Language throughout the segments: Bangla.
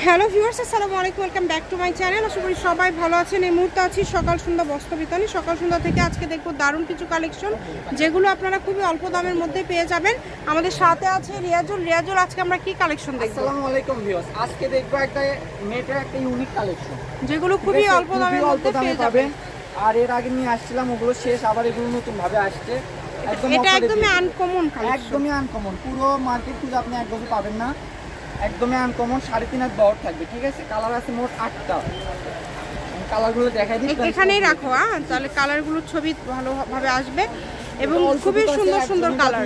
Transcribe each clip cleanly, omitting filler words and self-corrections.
হ্যালো ভিউয়ার্স, আসসালামু আলাইকুম, welcome back to my channel. আশা করি সবাই ভালো আছেন। এই মুহূর্তে আছি সকাল সন্ধ্যা বস্ত্র বিতানে। সকাল সন্ধ্যা থেকে আজকে দেখবো দারুণ কিছু কালেকশন, যেগুলো আপনারা খুবই অল্প দামের মধ্যে পেয়ে যাবেন। আমাদের সাথে আছে রিয়াজুল। রিয়াজুল, আজকে আমরা কি কালেকশন দেখব? আসসালামু আলাইকুম ভিউয়ার্স, আজকে দেখবো একটা নেটের একটা ইউনিক কালেকশন, যেগুলো খুবই অল্প দামের মধ্যে পেয়ে যাবেন। আর এর আগে নিয়ে আসছিলাম, ওগুলো শেষ, আবার এগুলো নতুন ভাবে আসছে। এটা একদমই আনকমন কালেকশন, একদমই আনকমন। পুরো মার্কেট খুঁজে আপনি এক বছর পাবেন না, একদমই আনকমন। 3.5 হাত বহর থাকবে, ঠিক আছে? কালার আছে মোট 8টা। কালারগুলো দেখাই দিই, এখানেই রাখো। তাহলে কালারগুলোর ছবি ভালোভাবে আসবে এবং খুবই সুন্দর সুন্দর কালার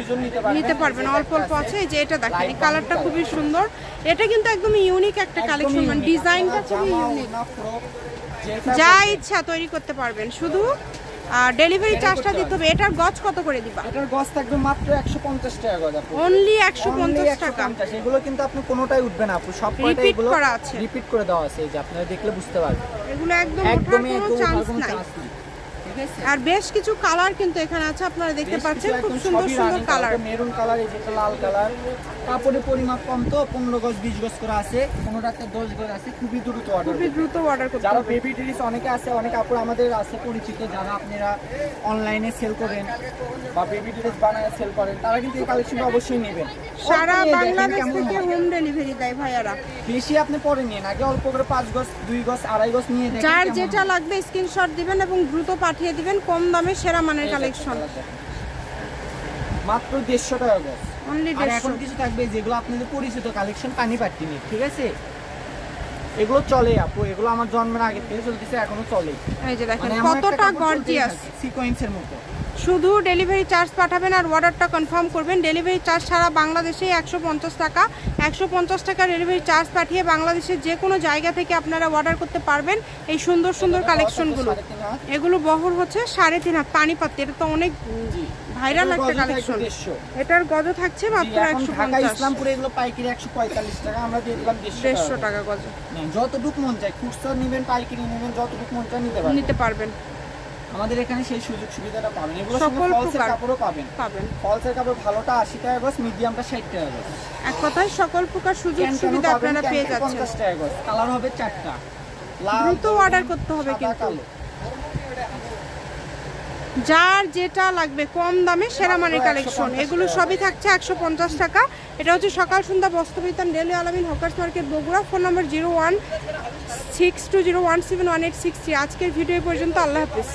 নিতে পারবেন। অল্প অল্প আছে, যে এটা দেখেন, এই কালারটা খুবই সুন্দর। এটা কিন্তু একদম ইউনিক একটা কালেকশন, মানে ডিজাইনটা খুবই ইউনিক। যা ইচ্ছা তৈরি করতে পারবেন, শুধু ডেলিভারি চার্জটা দিতে হবে। এটার গজ কত করে দিবা? এটার গজ থাকবে মাত্র 150 টাকা গজ আপু, অনলি 150 টাকা। এগুলো কিন্তু আপনি কোনোটাই উঠবে না আপু, সব কয়টা এগুলো করা আছে, রিপিট করে দেওয়া আছে, এই যে আপনারা দেখলে বুঝতে পারবেন। এগুলো একদমই কোনো চান্স নাই। আর বেশ কিছু কালার কিন্তু এখানে আছে, আপনারা দেখতে পাচ্ছেন, খুব সুন্দর সুন্দর কালার। মেরুন কালার, এই যে লাল কালার। কাপড়ের পরিমাপ কম তো, 15 গজ 20 গজ করে আছে, কোনোটাতে 10 গজ আছে। খুবই দ্রুত অর্ডার করতে। যারা বেবি ড্রেস অনেকে আছে, অনেক কাপড় আমাদের আছে পরিচিত, যারা আপনারা অনলাইনে সেল করেন বা বেবি ড্রেস বানায় সেল করেন, তারা কিন্তু এই কালেকশনটা অবশ্যই নেবেন। সারা বাংলাদেশ থেকে হোম ডেলিভারি দেয় ভাইয়ারা। বেশি আপনি পরে নিন, আগে অল্প করে 5 গজ 2 গজ 2.5 গজ নিয়ে দেখেন। যার যেটা লাগবে স্ক্রিনশট দিবেন এবং দ্রুত পাঠিয়ে দিবেন। কম দামে সেরা মানের কালেকশন, মাত্র 150 টাকা গজ। অনলি 150। আর এখন কিছু থাকবে যেগুলো আপনাদের পরিচিত কালেকশন, পানি পাট্টি নেই, ঠিক আছে? এগুলো চলে আপু, এগুলো আমার জন্মের আগে থেকে চলতেছে, এখনো চলে। এই যে দেখেন কতটা গর্জিয়াস, সিকোয়েন্সের মতো। শুধু ডেলিভারি চার্জ পাঠাবেন আর অর্ডারটা কনফার্ম করবেন। ডেলিভারি চার্জ সারা বাংলাদেশে 150 টাকা। 150 টাকা ডেলিভারি চার্জ পাঠিয়ে বাংলাদেশের যে কোনো জায়গা থেকে আপনারা অর্ডার করতে পারবেন এই সুন্দর সুন্দর কালেকশনগুলো। এগুলো বহর হচ্ছে 3.5 হাত, পানি পাত্র। এটা তো অনেক ভাইরাল একটা কালেকশন। এটার গজ থাকছে মাত্র 150। ইসলামপুরে এগুলো পাইকারি 145 টাকা, আমরা দিয়ে দিলাম 150 টাকা গজ। যতটুকু মন চায়, খুচরা নেবেন পাইকারি নেবেন, যতটুকু মন চায় নিতে পারবেন। আমাদের এখানে সেই সুযোগ সুবিধাটা পাবেন। এগুলো সকল ফলসের কাপড়ও পাবেন। ফলসের কাপড় ভালোটা 80 টাকা গজ, মিডিয়ামটা 60 টাকা গজ। এক কথায় সকল প্রকার সুযোগ সুবিধা আপনারা পেয়ে যাচ্ছেন। 50 টাকা গজ। কালার হবে 4টা। দ্রুত অর্ডার করতে হবে কিন্তু। যার যেটা লাগবে কম দামে সেরা মানের কালেকশন, এগুলো সবই থাকছে 150 টাকা। এটা হচ্ছে সকাল সন্ধ্যা বস্ত্র বিতান, রেলওয়ে আলামিন হকার্স মার্কেট, বগুড়া। ফোন নম্বর 0162017186। আজকের ভিডিও পর্যন্ত। আল্লাহ হাফেজ।